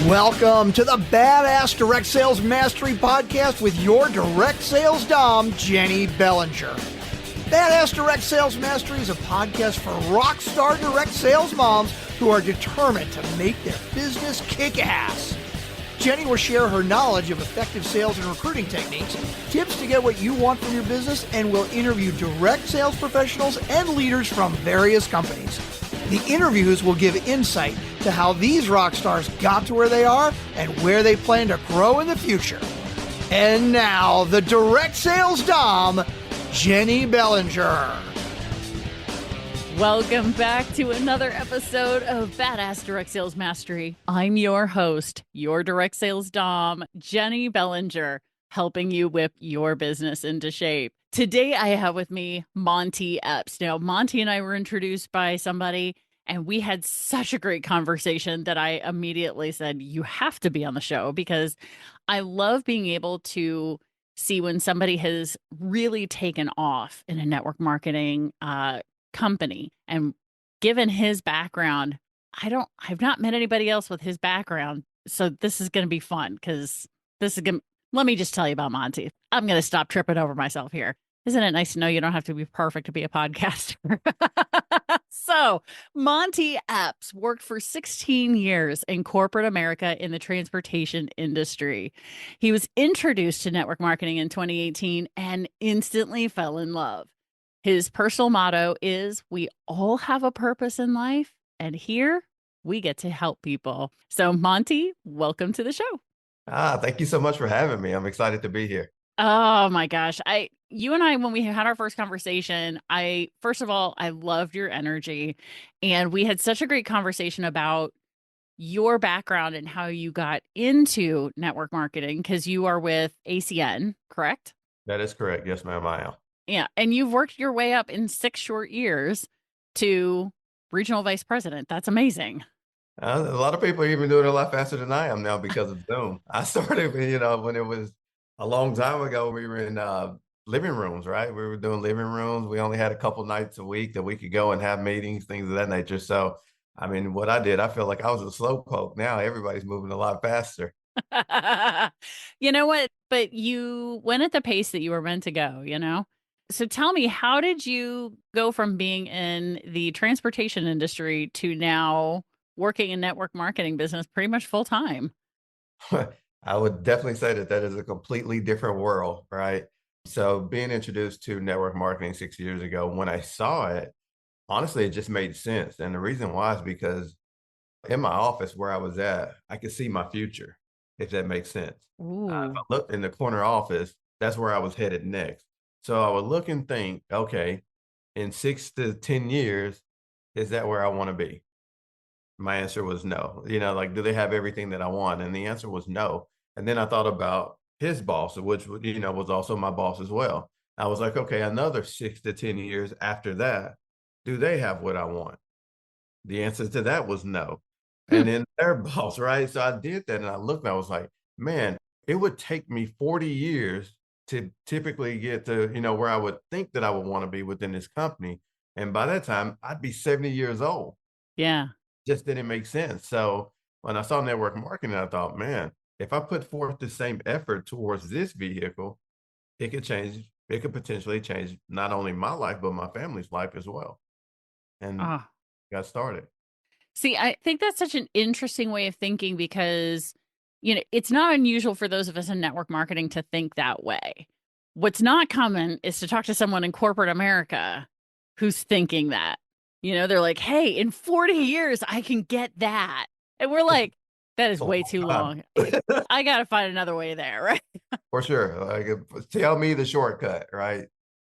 Welcome to the Badass Direct Sales Mastery Podcast with your direct sales dom, Jennie Bellinger. Badass Direct Sales Mastery is a podcast for rockstar direct sales moms who are determined to make their business kick ass. Jennie will share her knowledge of effective sales and recruiting techniques, tips to get what you want from your business, and will interview direct sales professionals and leaders from various companies. The interviews will give insight to how these rock stars got to where they are and where they plan to grow in the future. And now, the direct sales dom, Jennie Bellinger. Welcome back to another episode of Badass Direct Sales Mastery. I'm your host, your direct sales dom, Jennie Bellinger, helping you whip your business into shape. Today, I have with me Monty Epps. Now, Monty and I were introduced by somebody, and we had such a great conversation that I immediately said, you have to be on the show, because I love being able to see when somebody has really taken off in a network marketing company. And given his background, I've not met anybody else with his background. So this is going to be fun, because let me just tell you about Monty. I'm going to stop tripping over myself here. Isn't it nice to know you don't have to be perfect to be a podcaster? So Monty Epps worked for 16 years in corporate America in the transportation industry. He was introduced to network marketing in 2018 and instantly fell in love. His personal motto is, we all have a purpose in life, and here we get to help people. So Monty, welcome to the show. Thank you so much for having me. I'm excited to be here. Oh my gosh. You and I, when we had our first conversation, first of all, I loved your energy, and we had such a great conversation about your background and how you got into network marketing, because you are with ACN, correct? That is correct. Yes, ma'am, I am. Yeah. And you've worked your way up in 6 short years to regional vice president. That's amazing. A lot of people are even doing it a lot faster than I am now because of Zoom. I started, when it was a long time ago, we were in living rooms, right? We were doing living rooms. We only had a couple nights a week that we could go and have meetings, things of that nature. So, what I did, I feel like I was a slowpoke. Now everybody's moving a lot faster. You know what? But you went at the pace that you were meant to go, So tell me, how did you go from being in the transportation industry to now working in network marketing business pretty much full time? I would definitely say that is a completely different world, right? So being introduced to network marketing 6 years ago, when I saw it, honestly, it just made sense. And the reason why is because in my office where I was at, I could see my future, if that makes sense. If I looked in the corner office, that's where I was headed next. So I would look and think, okay, in 6 to 10 years, is that where I want to be? My answer was no. Do they have everything that I want? And the answer was no. And then I thought about his boss, which, was also my boss as well. I was like, okay, another 6 to 10 years after that, do they have what I want? The answer to that was no. And then their boss, right? So I did that, and I looked and I was like, man, it would take me 40 years to typically get to, where I would think that I would want to be within this company. And by that time, I'd be 70 years old. Yeah. Just didn't make sense. So when I saw network marketing, I thought, man, if I put forth the same effort towards this vehicle, it could potentially change not only my life, but my family's life as well. And got started. See, I think that's such an interesting way of thinking, because, it's not unusual for those of us in network marketing to think that way. What's not common is to talk to someone in corporate America who's thinking that. They're like, hey, in 40 years, I can get that. And we're like, that is way too long. I got to find another way there, right? For sure. Tell me the shortcut, right?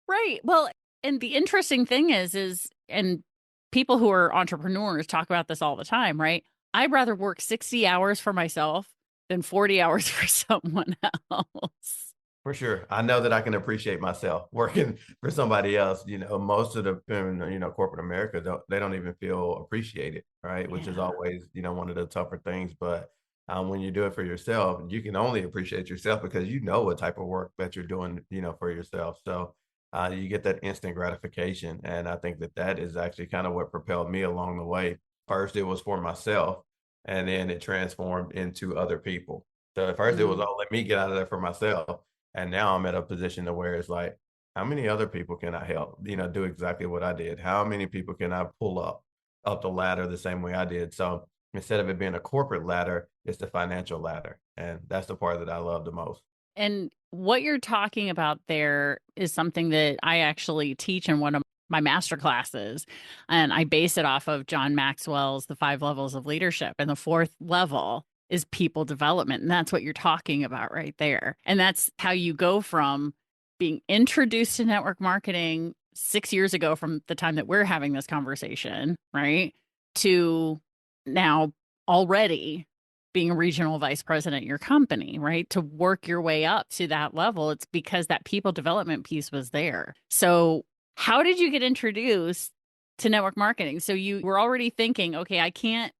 Right. Well, and the interesting thing is, and people who are entrepreneurs talk about this all the time, right? I'd rather work 60 hours for myself than 40 hours for someone else. For sure. I know that I can appreciate myself working for somebody else. Most of the, corporate America, they don't even feel appreciated, right? Which is always, one of the tougher things. But when you do it for yourself, you can only appreciate yourself because you know what type of work that you're doing, for yourself. So you get that instant gratification. And I think that is actually kind of what propelled me along the way. First, it was for myself. and then it transformed into other people. So at first it was Mm. all let me get out of there for myself. And now I'm at a position to where it's like, how many other people can I help, do exactly what I did? How many people can I pull up the ladder the same way I did? So instead of it being a corporate ladder, it's the financial ladder. And that's the part that I love the most. And what you're talking about there is something that I actually teach in one of my master classes. And I base it off of John Maxwell's The Five Levels of Leadership. And the fourth level is people development. And that's what you're talking about right there. And that's how you go from being introduced to network marketing 6 years ago from the time that we're having this conversation, right? To now already being a regional vice president in your company, right? To work your way up to that level, it's because that people development piece was there. So, how did you get introduced to network marketing? So, you were already thinking, okay, I can't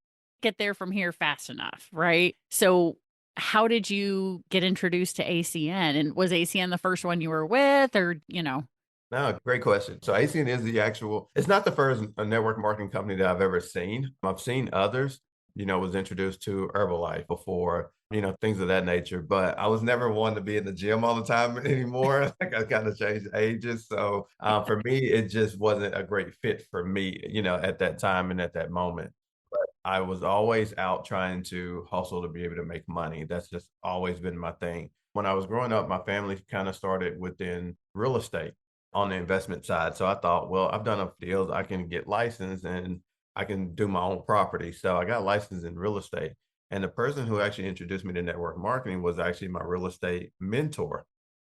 get there from here fast enough, right? So, how did you get introduced to ACN? And was ACN the first one you were with, or, No, great question. So ACN is it's not the first network marketing company that I've ever seen. I've seen others, was introduced to Herbalife before, things of that nature. But I was never one to be in the gym all the time anymore. Like I kind of changed ages. So for me, it just wasn't a great fit for me, at that time and at that moment. But I was always out trying to hustle to be able to make money. That's just always been my thing. When I was growing up, my family kind of started within real estate on the investment side. So I thought, well, I've done enough deals, I can get licensed and I can do my own property. So I got licensed in real estate. And the person who actually introduced me to network marketing was actually my real estate mentor.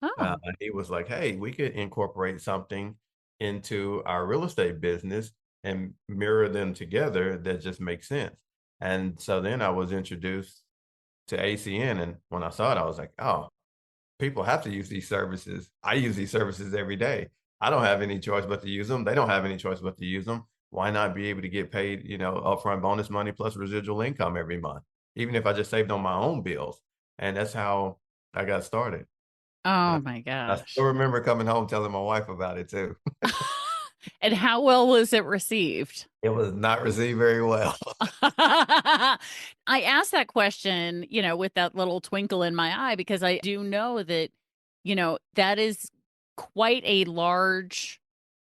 oh, He was like, hey, we could incorporate something into our real estate business and mirror them together that just makes sense. And so then I was introduced to ACN. And when I saw it, I was like, oh, people have to use these services. I use these services every day. I don't have any choice but to use them. They don't have any choice but to use them. Why not be able to get paid, upfront bonus money plus residual income every month, even if I just saved on my own bills? And that's how I got started. oh Uh, my I still gosh. remember coming home telling my wife about it too. And how well was it received? It was not received very well. I asked that question, with that little twinkle in my eye, because I do know that, that is quite a large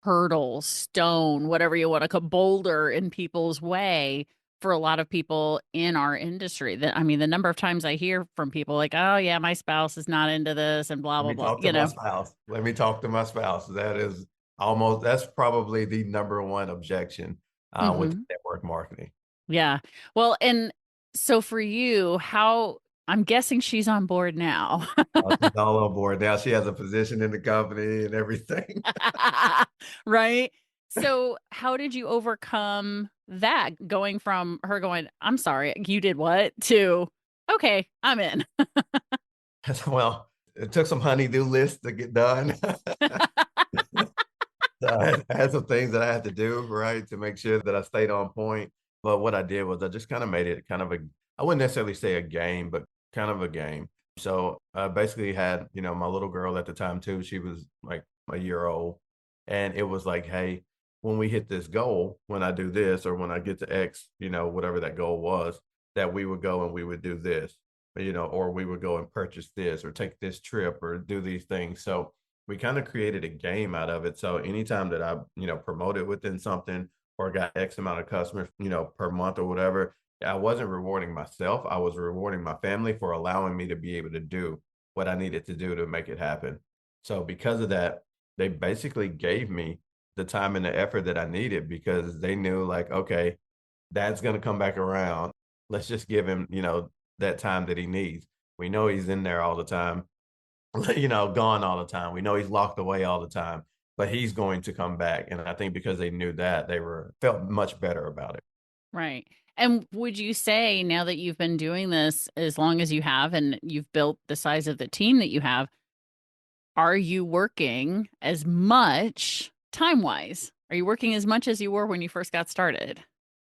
hurdle, stone, whatever you want to call boulder in people's way for a lot of people in our industry. That I mean, the number of times I hear from people like, "Oh yeah, my spouse is not into this," and blah Let blah me blah. talk to my spouse. Let me talk to my spouse. That's probably the number one objection with Hmm. network marketing. Yeah. Well, and so for you, how I'm guessing she's on board now. She's all on board now. She has a position in the company and everything. Right? So, how did you overcome that going from her going, "I'm sorry, you did what?" to, "Okay, I'm in." Well, it took some honeydew lists to get done. So I had some things that I had to do, right, to make sure that I stayed on point. But what I did was I just kind of made it kind of I wouldn't necessarily say a game, but kind of a game. So I basically had, my little girl at the time too. She was like a year old. And it was like, hey, when we hit this goal, when I do this, or when I get to X, whatever that goal was, that we would go and we would do this, or we would go and purchase this or take this trip or do these things. So we kind of created a game out of it. So anytime that I, promoted within something or got X amount of customers, per month or whatever, I wasn't rewarding myself. I was rewarding my family for allowing me to be able to do what I needed to do to make it happen. So because of that, they basically gave me the time and the effort that I needed because they knew like, okay, dad's going to come back around. Let's just give him, that time that he needs. We know he's in there all the time. Gone all the time. We know he's locked away all the time, but he's going to come back. And I think because they knew that, they felt much better about it. Right. And would you say now that you've been doing this as long as you have and you've built the size of the team that you have, are you working as much time-wise? Are you working as much as you were when you first got started?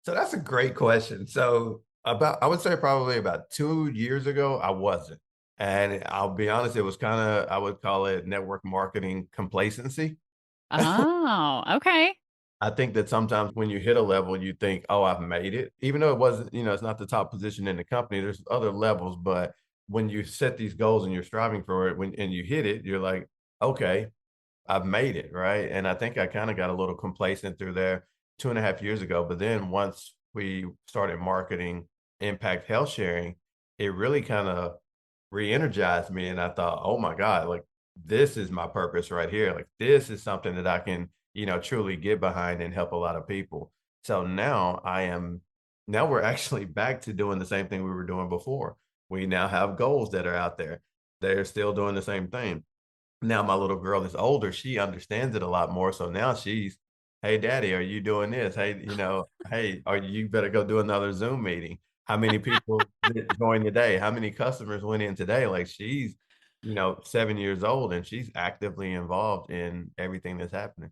So that's a great question. So I would say probably about 2 years ago, I wasn't. And I'll be honest, it was kind of, I would call it network marketing complacency. Oh, okay. I think that sometimes when you hit a level, you think, oh, I've made it. Even though it wasn't, it's not the top position in the company, there's other levels. But when you set these goals and you're striving for it, and you hit it, you're like, okay, I've made it, right? And I think I kind of got a little complacent through there 2.5 years ago. But then once we started marketing impact health sharing, it really kind of re-energized me. And I thought, oh my God, like this is my purpose right here. Like this is something that I can, truly get behind and help a lot of people. So now we're actually back to doing the same thing we were doing before. We now have goals that are out there. They're still doing the same thing. Now my little girl is older. She understands it a lot more. So now she's, hey, daddy, are you doing this? Hey, hey, you better go do another Zoom meeting. How many people joined today? How many customers went in today? Like she's, 7 years old and she's actively involved in everything that's happening.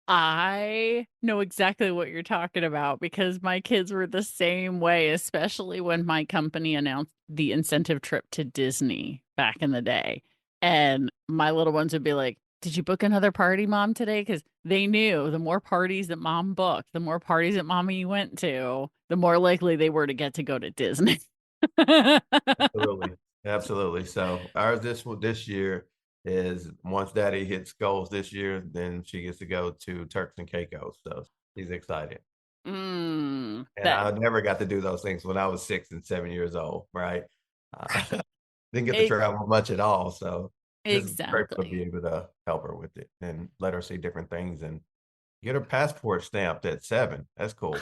I know exactly what you're talking about because my kids were the same way, especially when my company announced the incentive trip to Disney back in the day. And my little ones would be like, did you book another party, Mom, today? Because they knew the more parties that Mom booked, the more parties that Mommy went to, the more likely they were to get to go to Disney. Absolutely. Absolutely. So ours this year is once daddy hits goals this year, then she gets to go to Turks and Caicos. So she's excited. And That I never got to do those things when I was 6 and 7 years old, right? Didn't get to it, travel much at all. So just grateful to be exactly. able to help her with it and let her see different things and get her passport stamped at 7. That's cool.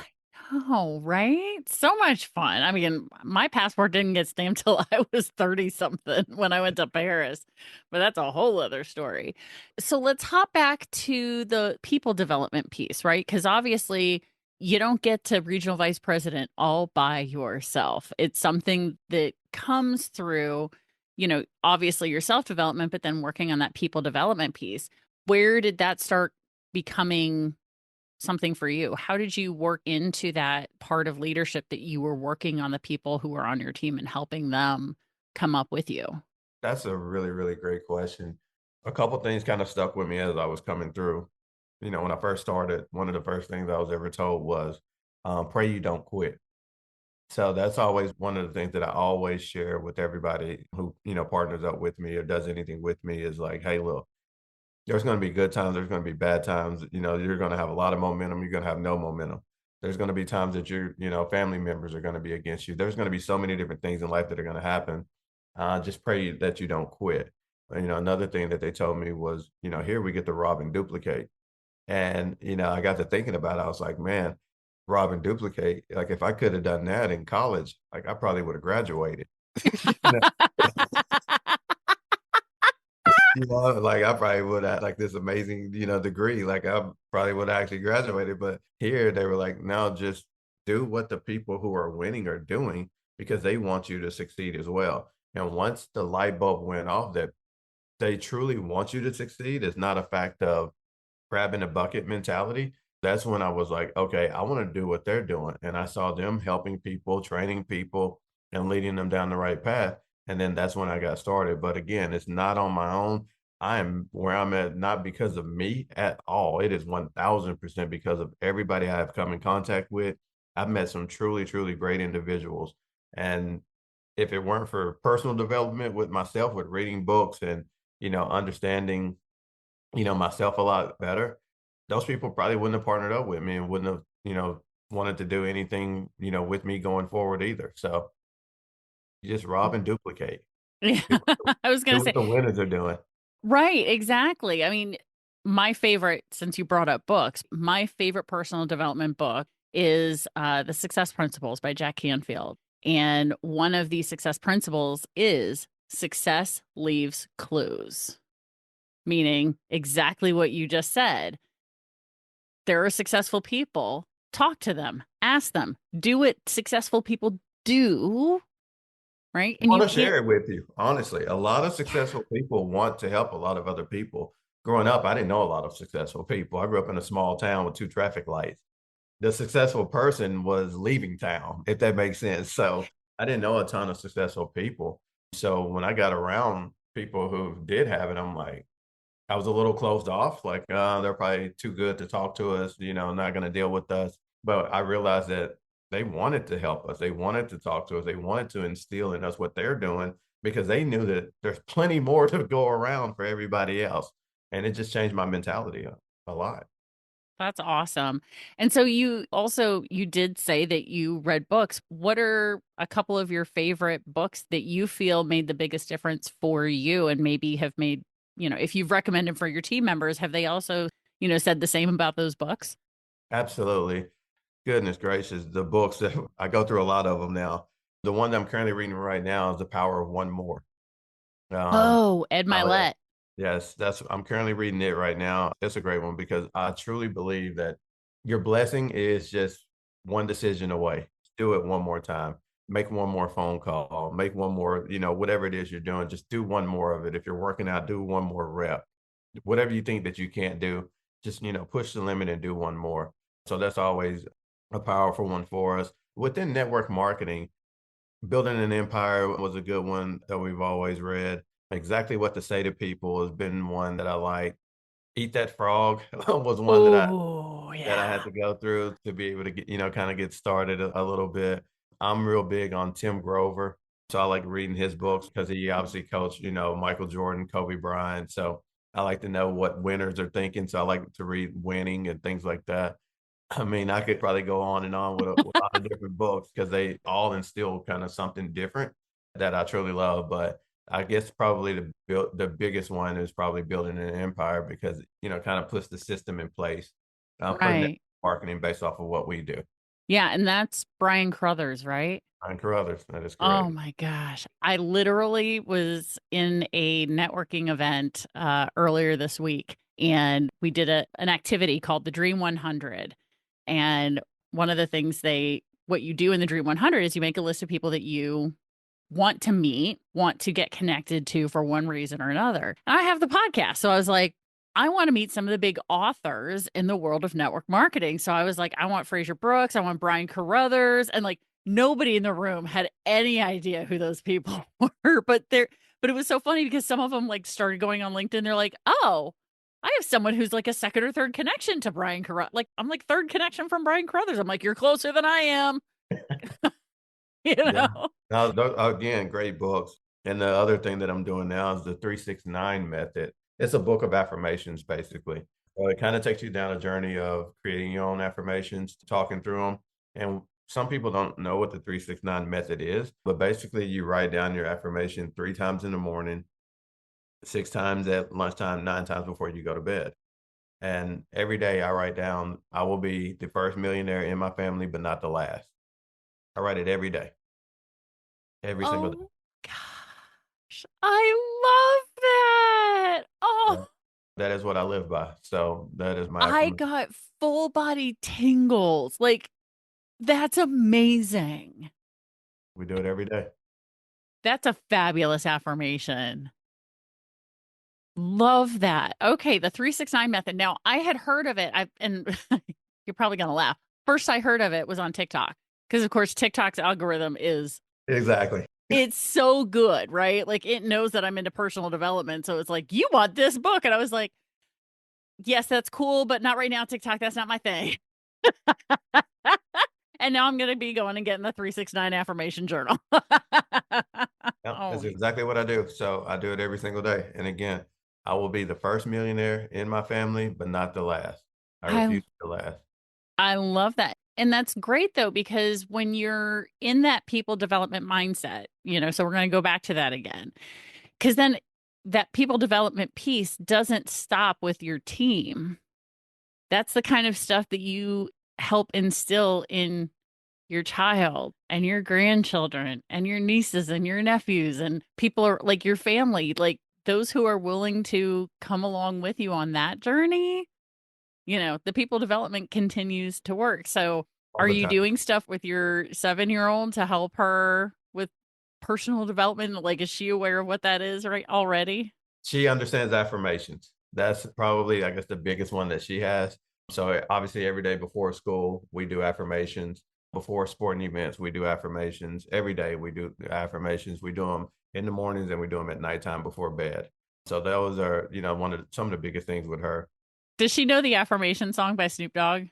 Oh, right? So much fun. I mean, my passport didn't get stamped till I was 30 something when I went to Paris, but that's a whole other story. So let's hop back to the people development piece, right? Because obviously you don't get to regional vice president all by yourself. It's something that comes through, obviously your self development, but then working on that people development piece. Where did that start becoming something for you? How did you work into that part of leadership that you were working on the people who were on your team and helping them come up with you? That's a really, really great question. A couple things kind of stuck with me as I was coming through. When I first started, one of the first things I was ever told was, pray you don't quit. So that's always one of the things that I always share with everybody who, partners up with me or does anything with me is like, hey, look, there's going to be good times. There's going to be bad times. You're going to have a lot of momentum. You're going to have no momentum. There's going to be times that family members are going to be against you. There's going to be so many different things in life that are going to happen. Just pray that you don't quit. Another thing that they told me was, here we get to rob and duplicate. And, I got to thinking about it. I was like, man, rob and duplicate. Like if I could have done that in college, like I probably would have graduated. You know? Like I probably would have like this amazing, degree. Like I probably would have actually graduated. But here they were like, no, just do what the people who are winning are doing because they want you to succeed as well. And once the light bulb went off that they truly want you to succeed, it's not a fact of crab in a bucket mentality. That's when I was like, okay, I want to do what they're doing. And I saw them helping people, training people, and leading them down the right path. And then that's when I got started. But again, it's not on my own. I am where I'm at, not because of me at all. It is 1000% because of everybody I have come in contact with. I've met some truly, truly great individuals. And if it weren't for personal development with myself, with reading books and, understanding, myself a lot better, those people probably wouldn't have partnered up with me and wouldn't have, wanted to do anything, with me going forward either. So you just rob and duplicate. Yeah, Do I was going do to what say, the winners are doing. right, exactly. I mean, my favorite, since you brought up books, my favorite personal development book is The Success Principles by Jack Canfield. And one of the success principles is success leaves clues, meaning exactly what you just said. There are successful people, talk to them, ask them, do what successful people do, right? I And want you to can't, share it with you. Honestly, a lot of yeah. successful people want to help a lot of other people. Growing up, I didn't know a lot of successful people. I grew up in a small town with 2 traffic lights. The successful person was leaving town, if that makes sense. So I didn't know a ton of successful people. So when I got around people who did have it, I'm like, I was a little closed off, like, they're probably too good to talk to us, not going to deal with us. But I realized that they wanted to help us. They wanted to talk to us. They wanted to instill in us what they're doing because they knew that there's plenty more to go around for everybody else. And it just changed my mentality a lot. That's awesome. And so you did say that you read books. What are a couple of your favorite books that you feel made the biggest difference for you and maybe have made, if you've recommended for your team members, have they also, said the same about those books? Absolutely. Goodness gracious, the books that I go through a lot of them now. The one that I'm currently reading right now is The Power of One More. Um, Oh, Ed oh, Milet. yes, I'm currently reading it right now. It's a great one because I truly believe that your blessing is just one decision away. Do it one more time. Make one more phone call. Make one more, whatever it is you're doing, just do one more of it. If you're working out, do one more rep. Whatever you think that you can't do, just, push the limit and do one more. So that's always a powerful one for us. Within network marketing, Building an Empire was a good one that we've always read. Exactly What to Say to People has been one that I like. Eat That Frog was one Oh, that I had yeah. to go through to be able to get, kind of get started a little bit. I'm real big on Tim Grover. So I like reading his books because he obviously coached, Michael Jordan, Kobe Bryant. So I like to know what winners are thinking. So I like to read Winning and things like that. I mean, I could probably go on and on with a lot of different books because they all instill kind of something different that I truly love. But I guess probably the biggest one is probably Building an Empire because kind of puts the system in place for network Right. marketing based off of what we do. Yeah, and that's Brian Crothers, right? And Carruthers, that is Oh correct. my gosh. I literally was in a networking event earlier this week and we did an activity called the Dream 100. And one of the things what you do in the Dream 100 is you make a list of people that you want to meet, want to get connected to for one reason or another. And I have the podcast. So I was like, I want to meet some of the big authors in the world of network marketing. So I was like, I want Fraser Brooks, I want Brian Carruthers, and like nobody in the room had any idea who those people were. But it was so funny because some of them like started going on LinkedIn. They're like, oh, I have someone who's like a second or third connection to Brian Carruthers. Like I'm like third connection from Brian Carruthers. I'm like, you're closer than I am, you Yeah. know? Now, again, great books. And the other thing that I'm doing now is the 369 method. It's a book of affirmations, basically. So it kind of takes you down a journey of creating your own affirmations, talking through them. And some people don't know what the 369 method is, but basically you write down your affirmation 3 times in the morning, 6 times at lunchtime, 9 times before you go to bed. And every day I write down, I will be the first millionaire in my family, but not the last. I write it every day, every single day. Oh gosh, I love that. Oh, Yeah. That is what I live by. So that is my I affirmation. got full body tingles. Like, that's amazing. We do it every day. That's a fabulous affirmation. Love that. Okay, the 369 method. Now, I had heard of it. And you're probably going to laugh. First I heard of it was on TikTok because of course TikTok's algorithm is Exactly. it's so good, right? Like it knows that I'm into personal development, so it's like, "You want this book?" And I was like, "Yes, that's cool, but not right now, TikTok. That's not my thing." And now I'm going to be going and getting the 369 affirmation journal. Yeah, Oh, that's exactly what I do. So I do it every single day. And again, I will be the first millionaire in my family, but not the last. I I refuse to last. I love that. And that's great though, because when you're in that people development mindset, so we're going to go back to that again. Because then that people development piece doesn't stop with your team. That's the kind of stuff that you help instill in your child and your grandchildren and your nieces and your nephews and people are like your family, like those who are willing to come along with you on that journey. The people development continues to work. So, All are the you time. doing stuff with your 7-year-old to help her with personal development? Like, is she aware of what that is right already? She understands affirmations. That's probably, I guess, the biggest one that she has. So obviously, every day before school, we do affirmations. Before sporting events, we do affirmations. Every day, we do affirmations. We do them in the mornings and we do them at nighttime before bed. So those are, some of the biggest things with her. Does she know the affirmation song by Snoop Dogg?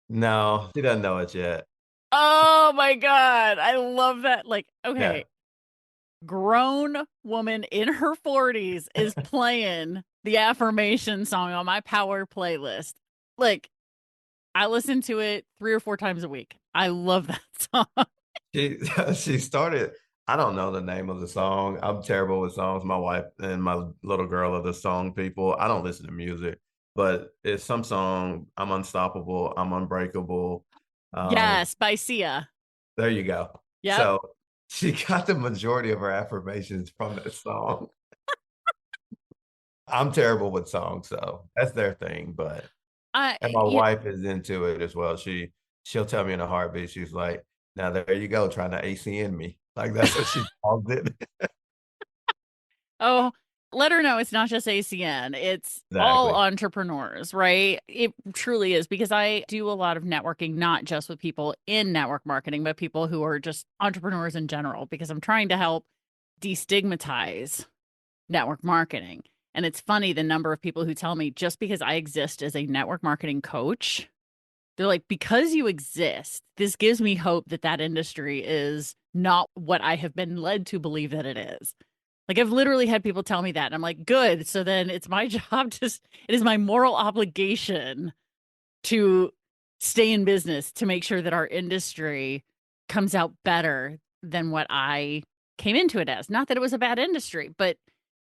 No, she doesn't know it yet. Oh my God. I love that. Like, Yeah. okay, grown woman in her 40s is playing the affirmation song on my power playlist. Like, I listen to it 3 or 4 times a week. I love that song. She she started. I don't know the name of the song. I'm terrible with songs. My wife and my little girl are the song people. I don't listen to music, but it's some song. I'm unstoppable. I'm unbreakable. Um, Yes, by Sia. there you go. Yep. So she got the majority of her affirmations from that song. I'm terrible with songs, so that's their thing. But I and my yeah, wife is into it as well. She'll tell me in a heartbeat. She's like, "Now there you go, trying to ACN me." Like that's what she calls it. oh, let her know it's not just ACN. It's all Exactly. entrepreneurs, right? It truly is because I do a lot of networking, not just with people in network marketing, but people who are just entrepreneurs in general, because I'm trying to help destigmatize network marketing. And it's funny the number of people who tell me just because I exist as a network marketing coach, they're like, because you exist, this gives me hope that that industry is not what I have been led to believe that it is. Like I've literally had people tell me that. And I'm like, good. So then it's my job to, it is my moral obligation to stay in business to make sure that our industry comes out better than what I came into it as. Not that it was a bad industry, but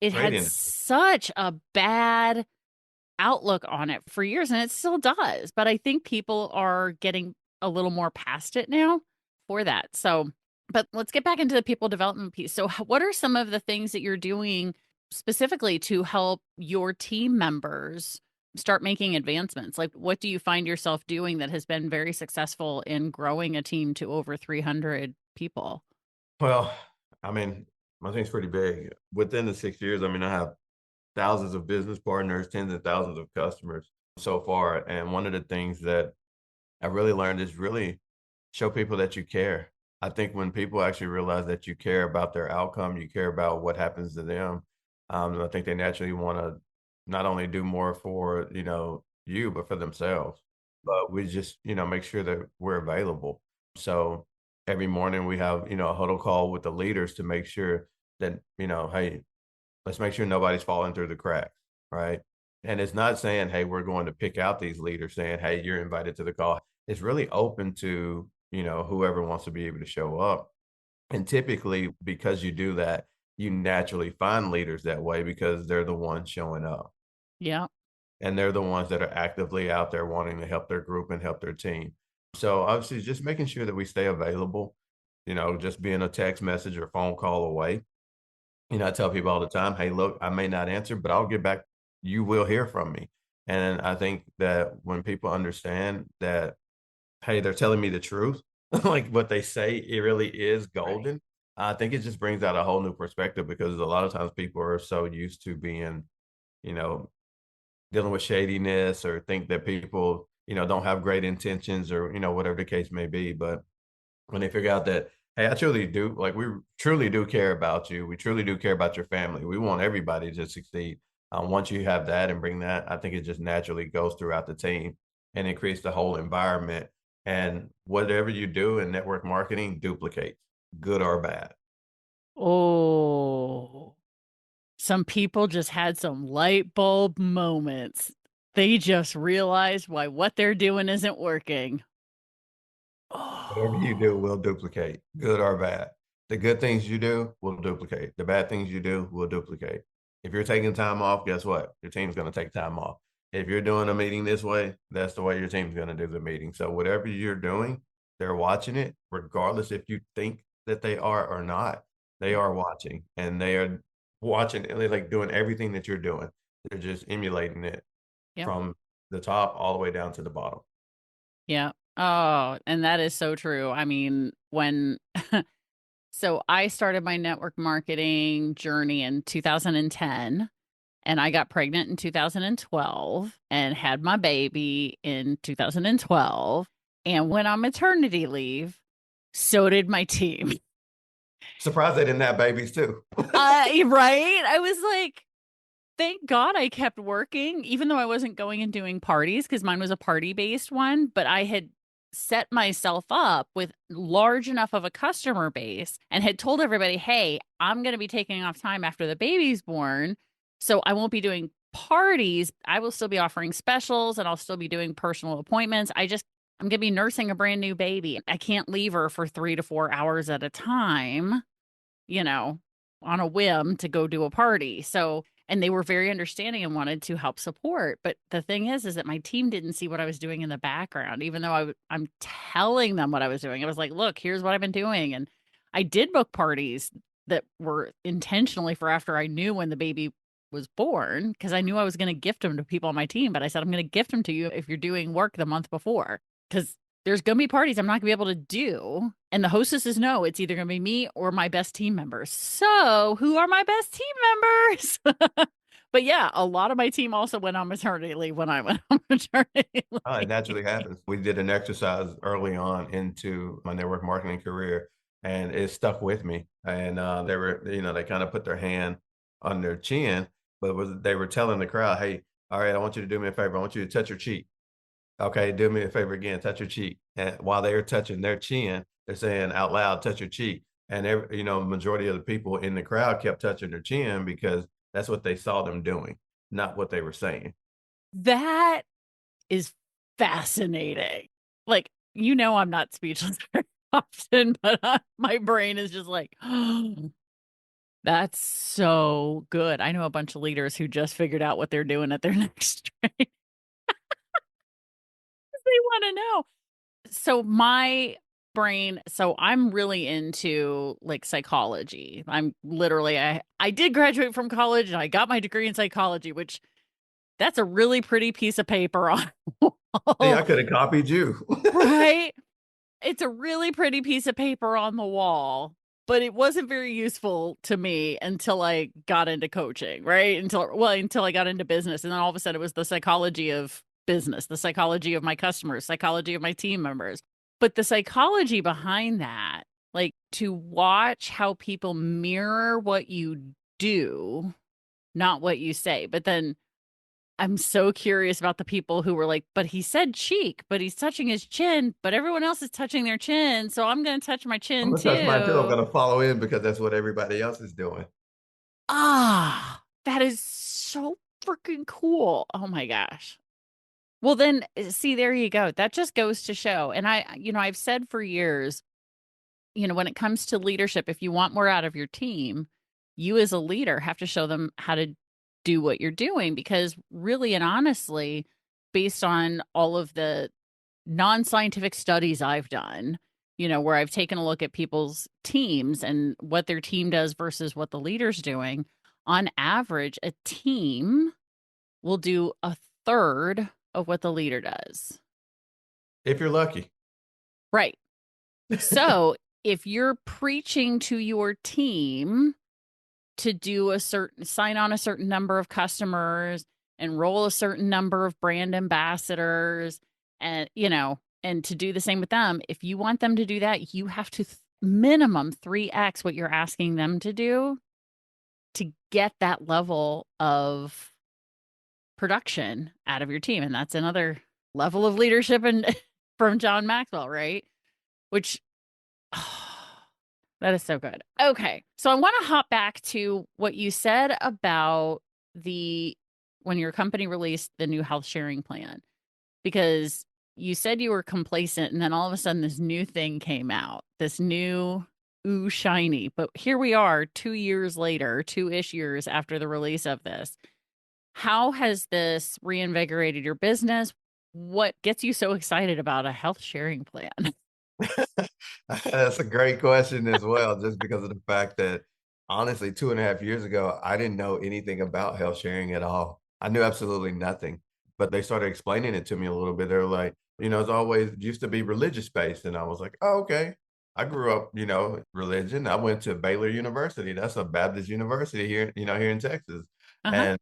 it Great had in such a bad outlook on it for years and it still does. But I think people are getting a little more past it now for that. So, but let's get back into the people development piece. So, what are some of the things that you're doing specifically to help your team members start making advancements? Like, what do you find yourself doing that has been very successful in growing a team to over 300 people? Well, I mean, my thing's pretty big. Within the 6 years, I mean, I have thousands of business partners, tens of thousands of customers so far. And one of the things that I really learned is really show people that you care. I think when people actually realize that you care about their outcome, you care about what happens to them, I think they naturally want to not only do more for, you, but for themselves. But we just, make sure that we're available. So every morning we have, a huddle call with the leaders to make sure that, hey, let's make sure nobody's falling through the cracks, right? And it's not saying, hey, we're going to pick out these leaders saying, hey, you're invited to the call. It's really open to, whoever wants to be able to show up. And typically, because you do that, you naturally find leaders that way because they're the ones showing up Yeah. and they're the ones that are actively out there wanting to help their group and help their team. So obviously, just making sure that we stay available, just being a text message or phone call away. I tell people all the time, hey, look, I may not answer, but I'll get back. You will hear from me. And I think that when people understand that, hey, they're telling me the truth, like what they say, it really is Right. golden. I think it just brings out a whole new perspective because a lot of times people are so used to being, you know, dealing with shadiness or think that people, don't have great intentions or, whatever the case may be. But when they figure out that, hey, I truly do, like we truly do care about you. We truly do care about your family. We want everybody to succeed. Once you have that and bring that, I think it just naturally goes throughout the team and it creates the whole environment. And whatever you do in network marketing duplicates, good or bad. Oh, some people just had some light bulb moments. They just realized why what they're doing isn't working. Whatever you Oh, do will duplicate, good or bad. The good things you do will duplicate. The bad things you do will duplicate. If you're taking time off, guess what? Your team's going to take time off. If you're doing a meeting this way, that's the way your team's going to do the meeting. So whatever you're doing, they're watching it, regardless if you think that they are or not. They yeah. are watching and they are watching and they're like doing everything that you're doing. They're just emulating it Yep. from the top all the way down to the bottom. Yeah. Oh, and that is so true. I mean, when so I started my network marketing journey in 2010 and I got pregnant in 2012 and had my baby in 2012 and went on maternity leave. So did my team. Surprised they didn't have babies too. Right? I was like, thank God I kept working, even though I wasn't going and doing parties because mine was a party-based one, but I had set myself up with large enough of a customer base and had told everybody, hey, I'm going to be taking off time after the baby's born. So I won't be doing parties. I will still be offering specials and I'll still be doing personal appointments. I'm going to be nursing a brand new baby. I can't leave her for 3 to 4 hours at a time, you know, on a whim to go do a party. So, and they were very understanding and wanted to help support. But the thing is that my team didn't see what I was doing in the background, even though I'm telling them what I was doing. I was like, look, here's what I've been doing. And I did book parties that were intentionally for after I knew when the baby was born, because I knew I was going to gift them to people on my team. But I said, I'm going to gift them to you if you're doing work the month before, because there's going to be parties I'm not going to be able to do. And the hostesses know it's either going to be me or my best team members. So who are my best team members? But yeah, a lot of my team also went on maternity leave when I went on maternity leave. Oh, it naturally happens. We did an exercise early on into my network marketing career, and it stuck with me. And they were, they kind of put their hand on their chin, but they were telling the crowd, "Hey, all right, I want you to do me a favor. I want you to touch your cheek. Okay, do me a favor again, touch your cheek." And while they're touching their chin, they're saying out loud, "Touch your cheek." And majority of the people in the crowd kept touching their chin because that's what they saw them doing, not what they were saying. That is fascinating. Like, I'm not speechless very often, but my brain is just like, oh, that's so good. I know a bunch of leaders who just figured out what they're doing at their next train. They want to know. So I'm really into like psychology. I'm literally, I did graduate from college and I got my degree in psychology, which that's a really pretty piece of paper on the See, I wall, could have copied you. right? It's a really pretty piece of paper on the wall, but it wasn't very useful to me until I got into coaching, right? Until I got into business. And then all of a sudden it was the psychology of business, the psychology of my customers, psychology of my team members. But the psychology behind that, like to watch how people mirror what you do, not what you say. But then I'm so curious about the people who were like, but he said cheek, but he's touching his chin, but everyone else is touching their chin. So I'm going to touch my I'm chin gonna touch mine too. I'm too. gonna follow in because that's what everybody else is doing. That is so freaking cool. Oh my gosh. Well, then see, there you go. That just goes to show. And I've said for years, when it comes to leadership, if you want more out of your team, you as a leader have to show them how to do what you're doing, because really and honestly, based on all of the non-scientific studies I've done, where I've taken a look at people's teams and what their team does versus what the leader's doing, on average, a team will do a third of what the leader does. If you're lucky. Right. So if you're preaching to your team to sign on a certain number of customers, enroll a certain number of brand ambassadors, and, and to do the same with them, if you want them to do that, you have to minimum 3x what you're asking them to do to get that level of production out of your team. And that's another level of leadership and from John Maxwell, right? Which that is so good. Okay. So I want to hop back to what you said about when your company released the new health sharing plan, because you said you were complacent and then all of a sudden this new thing came out, this new ooh shiny. But here we are 2 years later, 2-ish years after the release of this. How has this reinvigorated your business? What gets you so excited about a health sharing plan? That's a great question as well, just because of the fact that honestly, 2.5 years ago, I didn't know anything about health sharing at all. I knew absolutely nothing, but they started explaining it to me a little bit. They're like, it's always used to be religious based. And I was like, oh, okay. I grew up, religion. I went to Baylor University. That's a Baptist university here, here in Texas. Uh-huh. And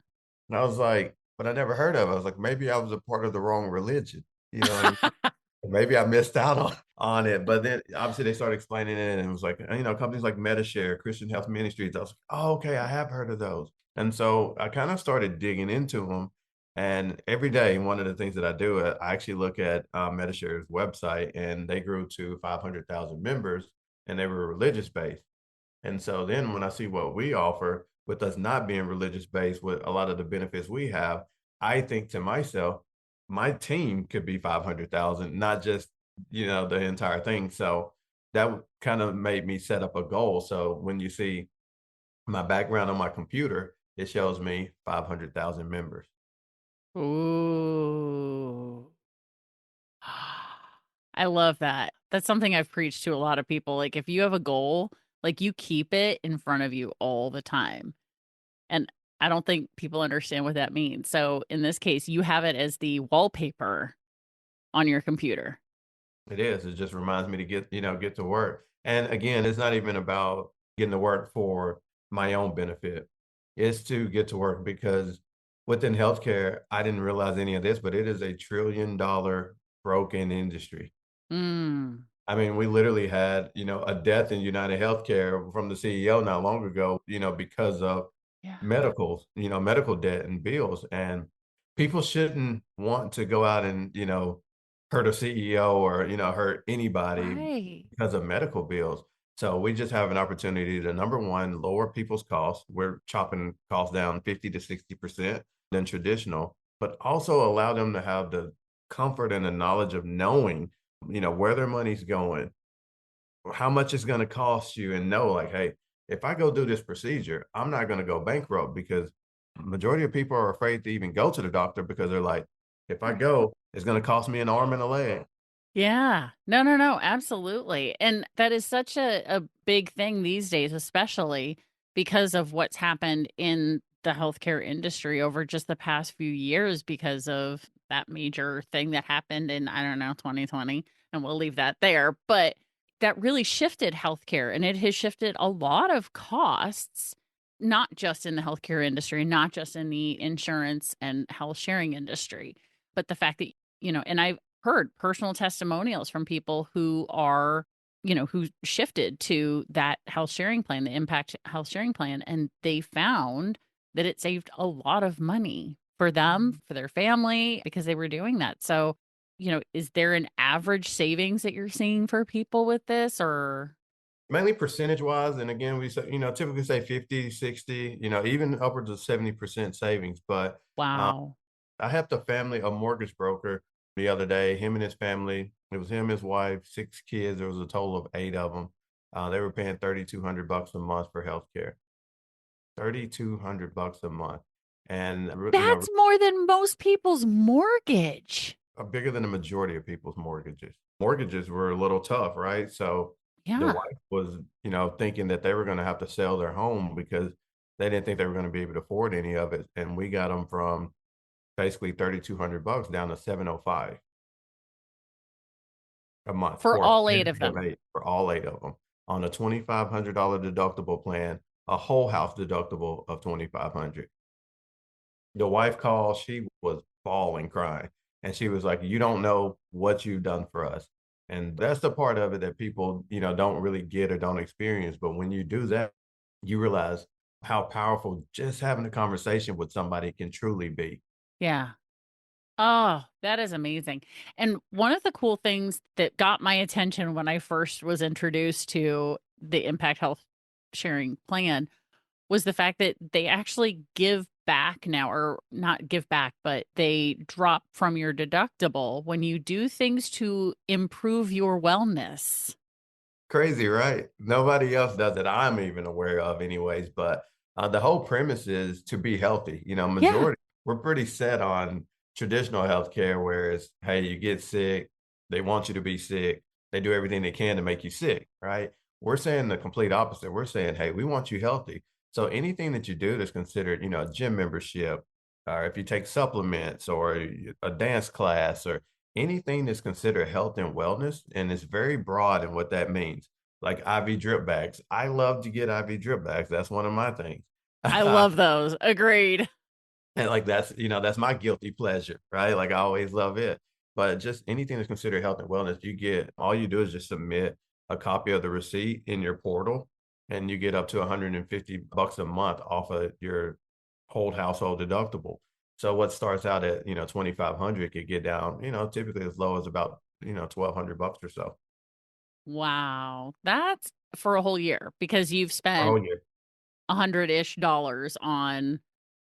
I was like, but I never heard of it. I was like, maybe I was a part of the wrong religion. You know what I mean? maybe I missed out on it. But then obviously they started explaining it, and it was like, companies like MediShare, Christian Health Ministries. I was like, oh, okay, I have heard of those. And so I kind of started digging into them. And every day, one of the things that I do, I actually look at MediShare's website, and they grew to 500,000 members, and they were religious based. And so then when I see what we offer, with us not being religious based, with a lot of the benefits we have, I think to myself, my team could be 500,000, not just, the entire thing. So that kind of made me set up a goal. So when you see my background on my computer, it shows me 500,000 members. Ooh. I love that. That's something I've preached to a lot of people. Like, if you have a goal, like, you keep it in front of you all the time. And I don't think people understand what that means. So in this case, you have it as the wallpaper on your computer. It is. It just reminds me to get to work. And again, it's not even about getting to work for my own benefit. It's to get to work because within healthcare, I didn't realize any of this, but it is a $1 trillion broken industry. Mm. I mean, we literally had, a death in United Healthcare from the CEO not long ago, because of Yeah. medical debt and bills. And people shouldn't want to go out and, hurt a CEO or, hurt anybody Right. because of medical bills. So we just have an opportunity to, number one, lower people's costs. We're chopping costs down 50 to 60% than traditional, but also allow them to have the comfort and the knowledge of knowing, where their money's going, how much it's going to cost you, and know like, hey, if I go do this procedure, I'm not going to go bankrupt, because majority of people are afraid to even go to the doctor because they're like, if I go, it's going to cost me an arm and a leg. Yeah. No, no, no. Absolutely. And that is such a big thing these days, especially because of what's happened in the healthcare industry over just the past few years because of that major thing that happened in, I don't know, 2020. And we'll leave that there. But that really shifted healthcare, and it has shifted a lot of costs, not just in the healthcare industry, not just in the insurance and health sharing industry, but the fact that, and I've heard personal testimonials from people who are, who shifted to that health sharing plan, the impact health sharing plan, and they found that it saved a lot of money for them, for their family, because they were doing that. So, is there an average savings that you're seeing for people with this, or? Mainly percentage wise. And again, we say, typically say 50, 60, even upwards of 70% savings. But Wow. I helped a mortgage broker the other day, him and his family. It was him, his wife, 6 kids. There was a total of 8 of them. They were paying $3,200 a month for healthcare. $3,200 a month. And, That's more than most people's mortgage. bigger than the majority of people's mortgages. Mortgages were a little tough, right? So the Yeah. wife was, thinking that they were going to have to sell their home because they didn't think they were going to be able to afford any of it. And we got them from basically $3,200 down to 705 a month For for a all 8 of family of them. 8, for all 8 of them, on a $2,500 deductible plan, a whole house deductible of 2,500. The wife called, she was bawling, crying, and she was like, "You don't know what you've done for us." And that's the part of it that people, don't really get or don't experience. But when you do that, you realize how powerful just having a conversation with somebody can truly be. Yeah. Oh, that is amazing. And one of the cool things that got my attention when I first was introduced to the Impact Health Sharing Plan was the fact that they actually give back now, or not give back, but they drop from your deductible when you do things to improve your wellness. Crazy, right? Nobody else does it I'm even aware of anyways, but, the whole premise is to be healthy. Yeah. Majority we're pretty set on traditional healthcare, where it's, hey, you get sick, they want you to be sick, they do everything they can to make you sick, right? We're saying the complete opposite. We're saying, hey, we want you healthy. So anything that you do that's considered, a gym membership, or if you take supplements or a dance class, or anything that's considered health and wellness, and it's very broad in what that means. Like IV drip bags. I love to get IV drip bags. That's one of my things. I love those. Agreed. And like that's my guilty pleasure, right? Like I always love it. but just anything that's considered health and wellness, all you do is just submit a copy of the receipt in your portal, and you get up to $150 a month off of your whole household deductible. So what starts out at, 2,500 could get down, typically as low as about, $1,200 or so. Wow. That's for a whole year because you've For a spent whole year. $100-ish on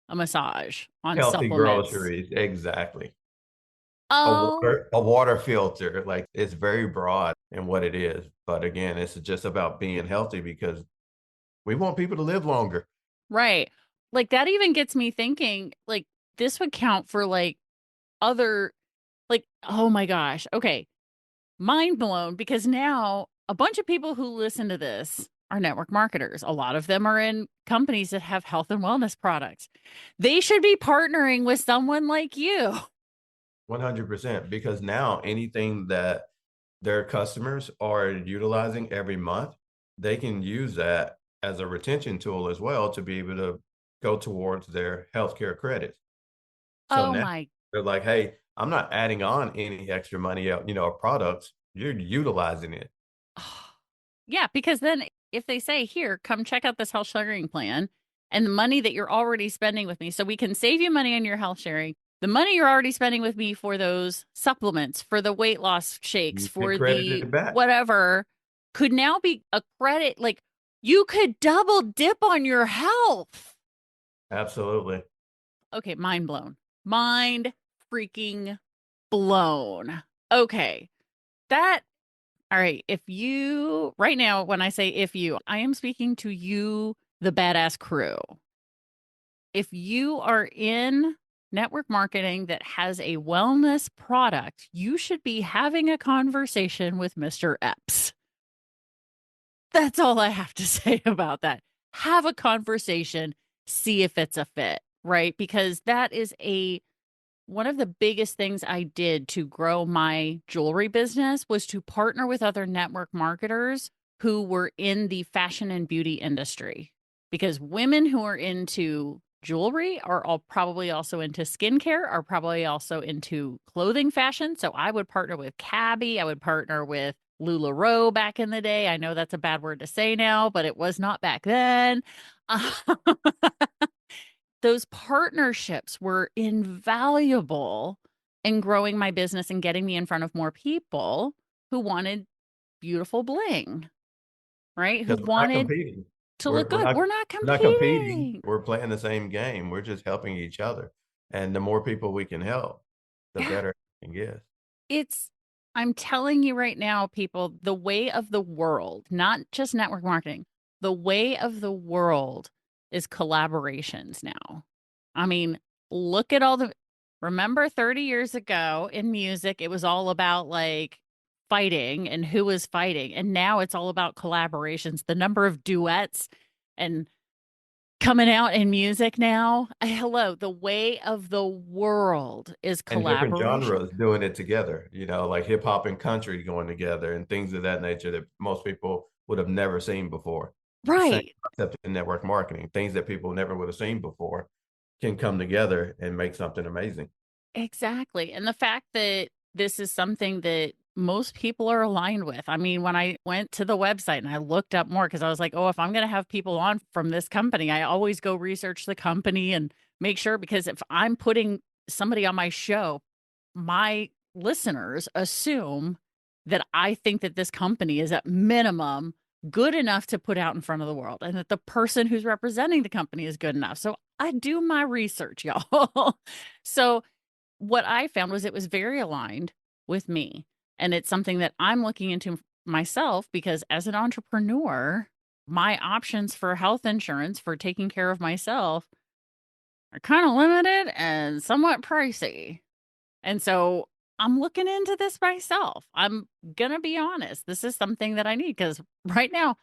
a massage, on Healthy supplements. groceries, exactly. Oh, A water filter, like it's very broad in what it is. But again, it's just about being healthy because we want people to live longer. right. Like that even gets me thinking, like this would count for like other, like, oh my gosh. Okay. Mind blown because now a bunch of people who listen to this are network marketers. A lot of them are in companies that have health and wellness products. They should be partnering with someone like you. 100%, because now anything that their customers are utilizing every month, they can use that as a retention tool as well to be able to go towards their healthcare credits. So Oh now my. they're like, hey, I'm not adding on any extra money, of products. You're utilizing it. Yeah, because then if they say, here, come check out this health sharing plan and the money that you're already spending with me, so we can save you money on your health sharing, the money you're already spending with me for those supplements, for the weight loss shakes, You can for credit the it back. whatever, could now be a credit. Like you could double dip on your health. Absolutely. Okay, mind blown. Mind freaking blown. Okay. That All right. If you, right now, when I say if you, I am speaking to you, the badass crew. If you are in network marketing that has a wellness product, you should be having a conversation with Mr. Epps. That's all I have to say about that. Have a conversation, see if it's a fit, right? Because that is one of the biggest things I did to grow my jewelry business was to partner with other network marketers who were in the fashion and beauty industry. Because women who are into jewelry are all probably also into skincare, are probably also into clothing fashion. So I would partner with Cabby, I would partner with LuLaRoe back in the day. I know that's a bad word to say now, but it was not back then. Those partnerships were invaluable in growing my business and getting me in front of more people who wanted beautiful bling, right? Who Because we're not wanted competing. to look good. We're not We're not competing. competing. We're playing the same game. We're just helping each other. And the more people we can help, the Yeah, better it can get. it's, I'm telling you right now, people, the way of the world, not just network marketing, the way of the world is collaborations now. I mean, look at remember 30 years ago in music, it was all about like fighting and who was fighting. And now it's all about collaborations. The number of duets and coming out in music now. Hello, the way of the world is And different collaboration. genres doing it together, like hip hop and country going together and things of that nature that most people would have never seen before. Same Right. concept in network marketing. Things that people never would have seen before can come together and make something amazing. Exactly. And the fact that this is something that most people are aligned with. I mean, when I went to the website and I looked up more, because I was like, oh, if I'm going to have people on from this company, I always go research the company and make sure, because if I'm putting somebody on my show, my listeners assume that I think that this company is at minimum good enough to put out in front of the world and that the person who's representing the company is good enough. So I do my research, y'all. So what I found was it was very aligned with me. And it's something that I'm looking into myself because as an entrepreneur, my options for health insurance for taking care of myself are kind of limited and somewhat pricey. And so I'm looking into this myself. I'm going to be honest. This is something that I need because right now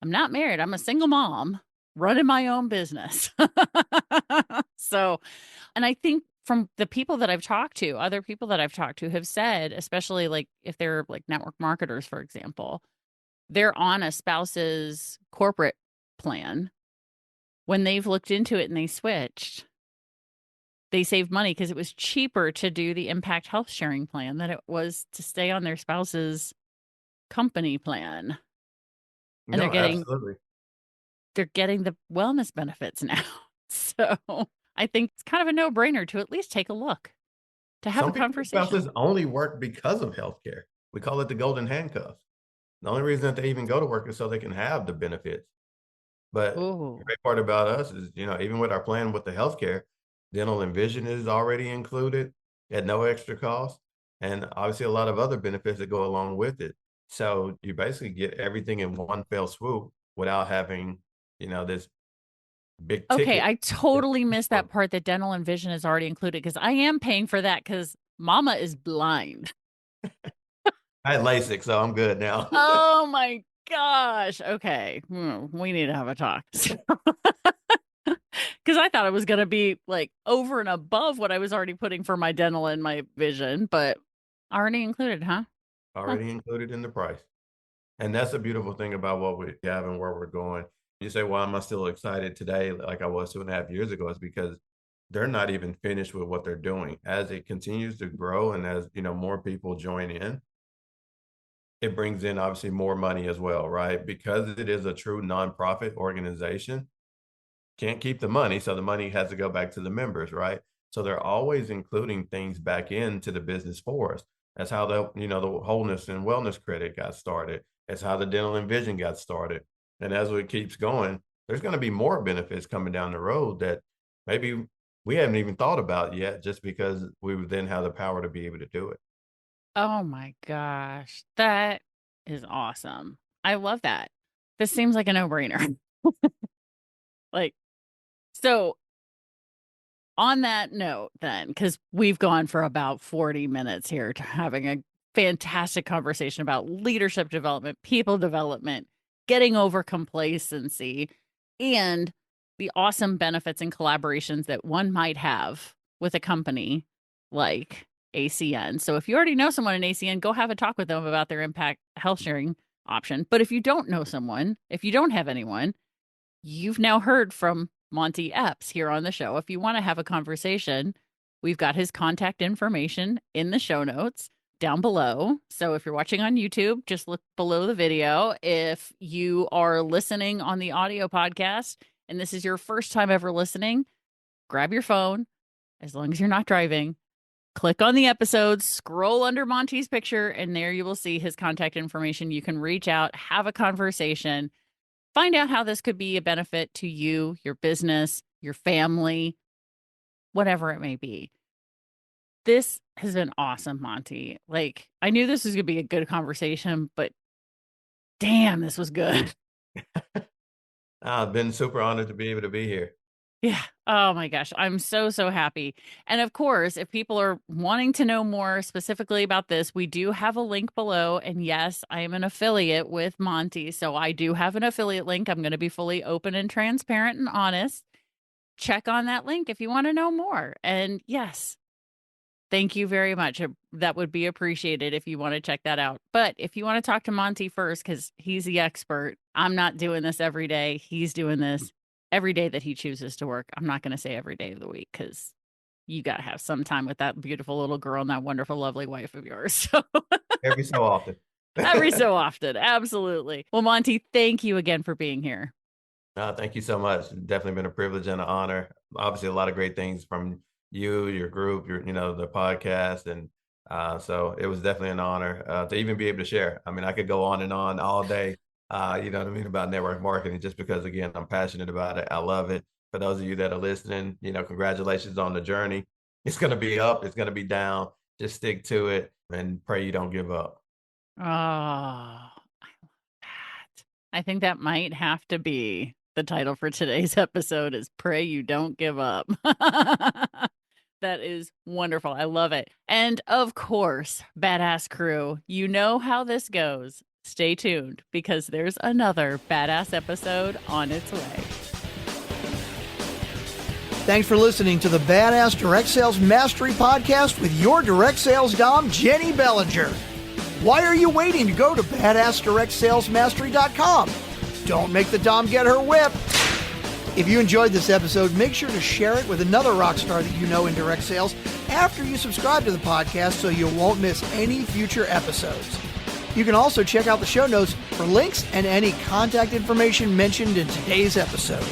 I'm not married. I'm a single mom running my own business. So, and I think from the people that I've talked to, other people that I've talked to have said, especially like if they're like network marketers, for example, they're on a spouse's corporate plan. When they've looked into it and they switched, they saved money because it was cheaper to do the impact health sharing plan than it was to stay on their spouse's company plan. And No, absolutely. they're getting the wellness benefits now. So I think it's kind of a no-brainer to at least take a look, to have a Some people's conversation. spouses only work because of healthcare. We call it the golden handcuffs. The only reason that they even go to work is so they can have the benefits. But the Oh, great part about us is, even with our plan with the healthcare, dental and vision is already included at no extra cost. And obviously a lot of other benefits that go along with it. So you basically get everything in one fell swoop without having, this big okay. ticket. I totally missed that part that dental and vision is already included because I am paying for that because mama is blind. I had LASIK, so I'm good now. Oh my gosh. Okay. We need to have a talk. Because I thought it was going to be like over and above what I was already putting for my dental and my vision, but already included, huh? Huh. Already included in the price. And that's a beautiful thing about what we have and where we're going. You say, why am I still excited today like I was 2.5 years ago? It's because they're not even finished with what they're doing. As it continues to grow and as, more people join in, it brings in obviously more money as well, right? Because it is a true nonprofit organization, can't keep the money. So the money has to go back to the members, right? So they're always including things back into the business for us. That's how the wholeness and wellness credit got started. That's how the dental and vision got started. And as it keeps going, there's going to be more benefits coming down the road that maybe we haven't even thought about yet, just because we would then have the power to be able to do it. Oh my gosh. That is awesome. I love that. This seems like a no-brainer. Like, so on that note, then, because we've gone for about 40 minutes here to having a fantastic conversation about leadership development, people development, getting over complacency, and the awesome benefits and collaborations that one might have with a company like ACN. So if you already know someone in ACN, go have a talk with them about their impact health sharing option. But if you don't know someone, if you don't have anyone, you've now heard from Monty Epps here on the show. If you want to have a conversation, we've got his contact information in the show notes down below. So if you're watching on YouTube, just look below the video. If you are listening on the audio podcast and this is your first time ever listening, grab your phone, as long as you're not driving, click on the episode, scroll under Monty's picture, and there you will see his contact information. You can reach out, have a conversation, find out how this could be a benefit to you, your business, your family, whatever it may be. This has been awesome, Monty. Like, I knew this was going to be a good conversation, but damn, this was good. I've been super honored to be able to be here. Yeah. Oh my gosh. I'm so happy. And of course, if people are wanting to know more specifically about this, we do have a link below. And yes, I am an affiliate with Monty. So I do have an affiliate link. I'm going to be fully open and transparent and honest. Check on that link if you want to know more. And yes, thank you very much. That would be appreciated if you want to check that out. But if you want to talk to Monty first, because he's the expert, I'm not doing this every day. He's doing this every day that he chooses to work. I'm not going to say every day of the week because you got to have some time with that beautiful little girl and that wonderful, lovely wife of yours. So Every so often. every so often. Absolutely. Well, Monty, thank you again for being here. Thank you so much. Definitely been a privilege and an honor. Obviously, a lot of great things from you, your group, the podcast. And so it was definitely an honor to even be able to share. I mean, I could go on and on all day. You know what I mean, about network marketing, just because, again, I'm passionate about it. I love it. For those of you that are listening, congratulations on the journey. It's going to be up. It's going to be down. Just stick to it and pray you don't give up. Oh, I love that. I think that might have to be the title for today's episode is Pray You Don't Give Up. That is wonderful. I love it. And of course, Badass Crew, you know how this goes. Stay tuned because there's another badass episode on its way. Thanks for listening to the Badass Direct Sales Mastery Podcast with your direct sales dom, Jennie Bellinger. Why are you waiting to go to badassdirectsalesmastery.com? Don't make the dom get her whip. If you enjoyed this episode, make sure to share it with another rock star that you know in direct sales after you subscribe to the podcast so you won't miss any future episodes. You can also check out the show notes for links and any contact information mentioned in today's episode.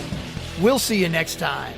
We'll see you next time.